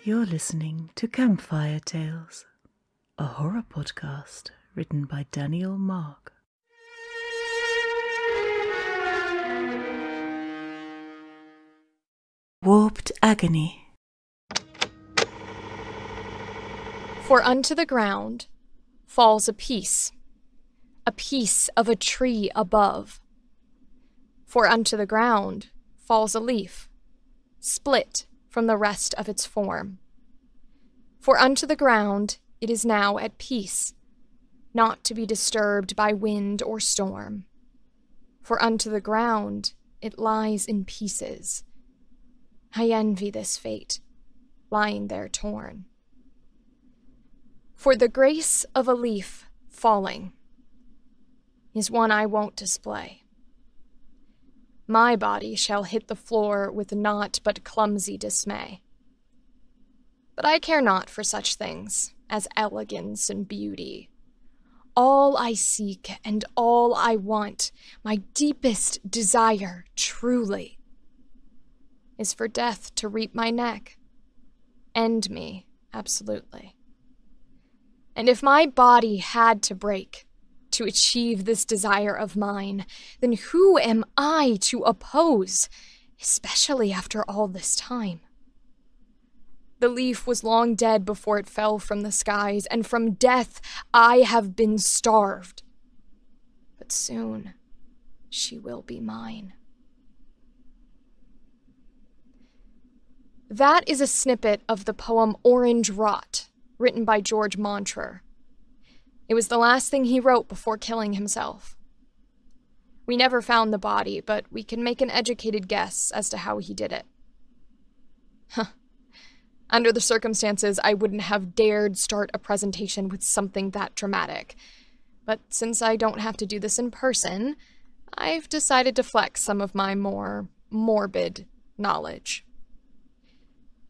You're listening to Campfire Tales, a horror podcast written by Daniel Marq. Warped Agony. For unto the ground falls a piece of a tree above. For unto the ground falls a leaf, split from the rest of its form. For unto the ground it is now at peace, not to be disturbed by wind or storm. For unto the ground it lies in pieces. I envy this fate, lying there torn. For the grace of a leaf falling is one I won't display. My body shall hit the floor with naught but clumsy dismay. But I care not for such things as elegance and beauty. All I seek and all I want, my deepest desire truly, is for death to reap my neck, end me absolutely. And if my body had to break to achieve this desire of mine, then who am I to oppose, especially after all this time? The leaf was long dead before it fell from the skies, and from death I have been starved. But soon she will be mine. That is a snippet of the poem Orange Rot, written by George Montre. It was the last thing he wrote before killing himself. We never found the body, but we can make an educated guess as to how he did it. Under the circumstances, I wouldn't have dared start a presentation with something that dramatic. But since I don't have to do this in person, I've decided to flex some of my more morbid knowledge.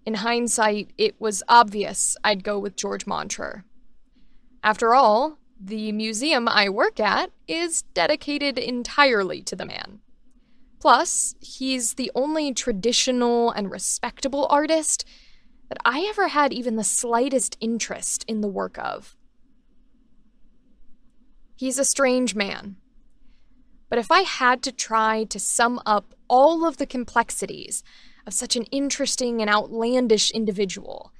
In hindsight, it was obvious I'd go with George Montre. After all, the museum I work at is dedicated entirely to the man. Plus, he's the only traditional and respectable artist that I ever had even the slightest interest in the work of. He's a strange man. But if I had to try to sum up all of the complexities of such an interesting and outlandish individual,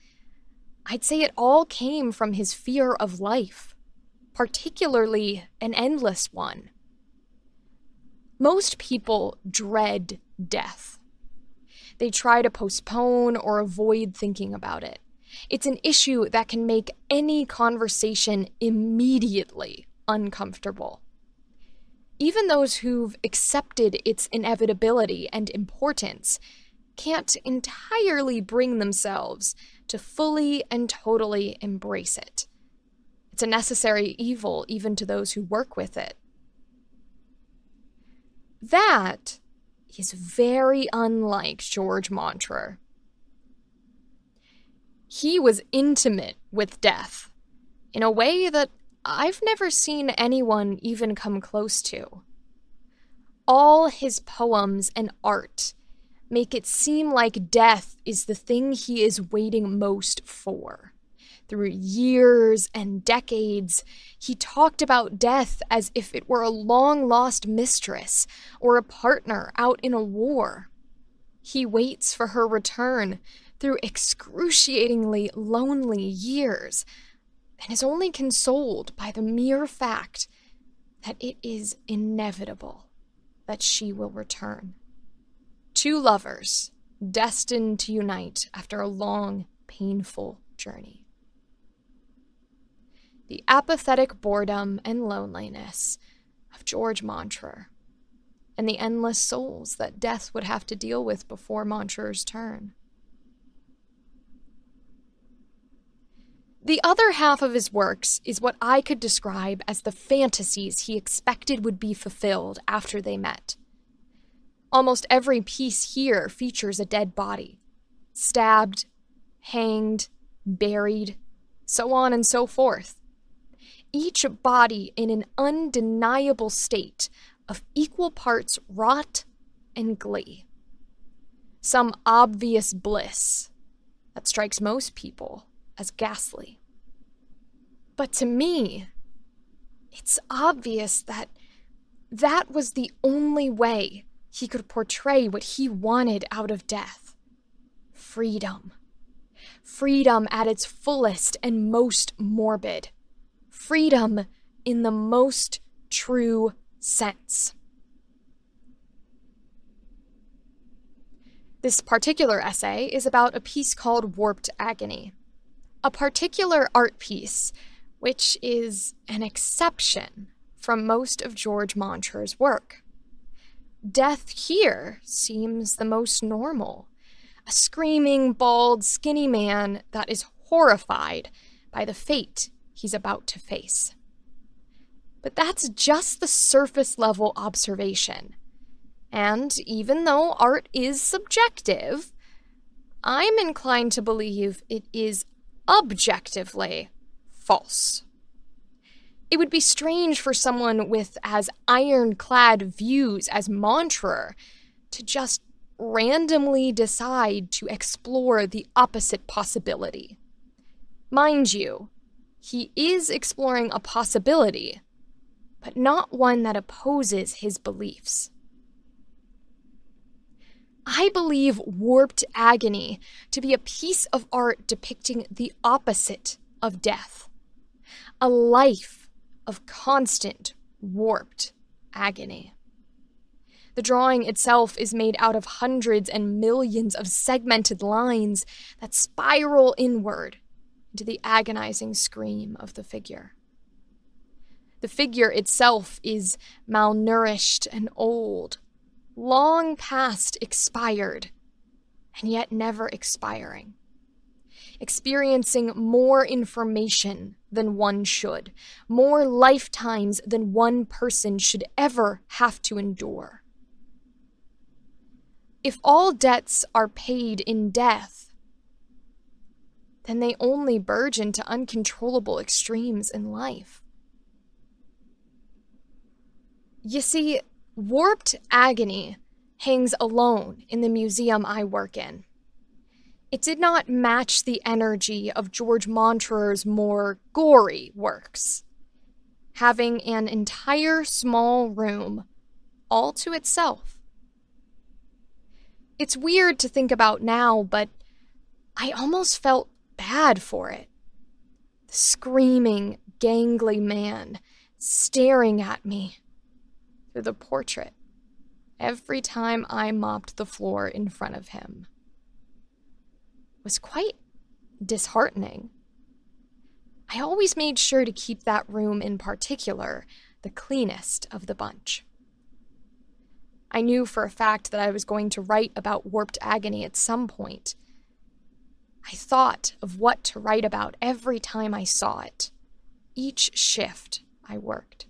I'd say it all came from his fear of life, particularly an endless one. Most people dread death. They try to postpone or avoid thinking about it. It's an issue that can make any conversation immediately uncomfortable. Even those who've accepted its inevitability and importance can't entirely bring themselves to fully and totally embrace it. It's a necessary evil even to those who work with it. That is very unlike George Montre. He was intimate with death in a way that I've never seen anyone even come close to. All his poems and art make it seem like death is the thing he is waiting most for. Through years and decades, he talked about death as if it were a long-lost mistress or a partner out in a war. He waits for her return through excruciatingly lonely years and is only consoled by the mere fact that it is inevitable that she will return. Two lovers destined to unite after a long, painful journey. The apathetic boredom and loneliness of George Montre, and the endless souls that death would have to deal with before Montre's turn. The other half of his works is what I could describe as the fantasies he expected would be fulfilled after they met. Almost every piece here features a dead body. Stabbed, hanged, buried, so on and so forth. Each body in an undeniable state of equal parts rot and glee. Some obvious bliss, that strikes most people as ghastly. But to me, it's obvious that that was the only way he could portray what he wanted out of death. Freedom. Freedom at its fullest and most morbid. Freedom in the most true sense. This particular essay is about a piece called Warped Agony, a particular art piece which is an exception from most of George Montreux's work. Death here seems the most normal, a screaming, bald, skinny man that is horrified by the fate he's about to face. But that's just the surface-level observation. And even though art is subjective, I'm inclined to believe it is objectively false. It would be strange for someone with as ironclad views as Montreux to just randomly decide to explore the opposite possibility. Mind you, he is exploring a possibility, but not one that opposes his beliefs. I believe Warped Agony to be a piece of art depicting the opposite of death, a life of constant warped agony. The drawing itself is made out of hundreds and millions of segmented lines that spiral inward into the agonizing scream of the figure. The figure itself is malnourished and old, long past expired, and yet never expiring, experiencing more information than one should, more lifetimes than one person should ever have to endure. If all debts are paid in death, then they only burgeon to uncontrollable extremes in life. You see, Warped Agony hangs alone in the museum I work in. It did not match the energy of George Montreux's more gory works, having an entire small room all to itself. It's weird to think about now, but I almost felt bad for it. The screaming, gangly man staring at me through the portrait every time I mopped the floor in front of him was quite disheartening. I always made sure to keep that room in particular the cleanest of the bunch. I knew for a fact that I was going to write about Warped Agony at some point. I thought of what to write about every time I saw it, each shift I worked.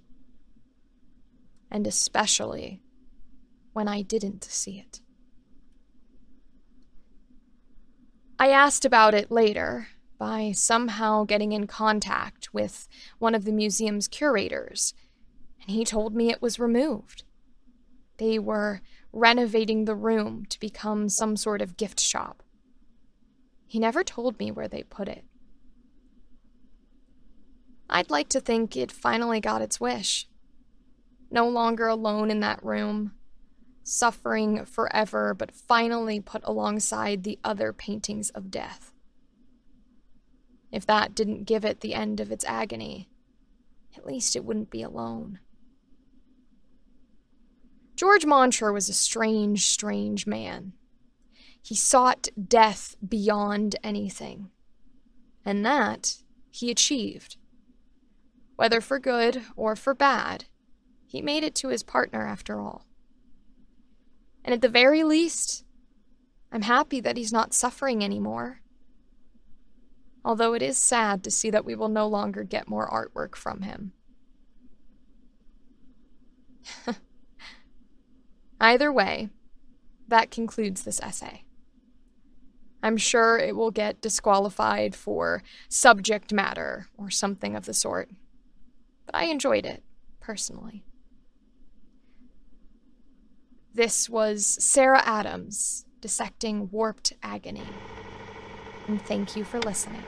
And especially when I didn't see it. I asked about it later by somehow getting in contact with one of the museum's curators, and he told me it was removed. They were renovating the room to become some sort of gift shop. He never told me where they put it. I'd like to think it finally got its wish. No longer alone in that room, suffering forever, but finally put alongside the other paintings of death. If that didn't give it the end of its agony, at least it wouldn't be alone. George Montreux was a strange, strange man. He sought death beyond anything, and that he achieved. Whether for good or for bad, he made it to his partner after all. And at the very least, I'm happy that he's not suffering anymore. Although it is sad to see that we will no longer get more artwork from him. Either way, that concludes this essay. I'm sure it will get disqualified for subject matter or something of the sort, but I enjoyed it, personally. This was Sarah Adams, dissecting Warped Agony. and thank you for listening.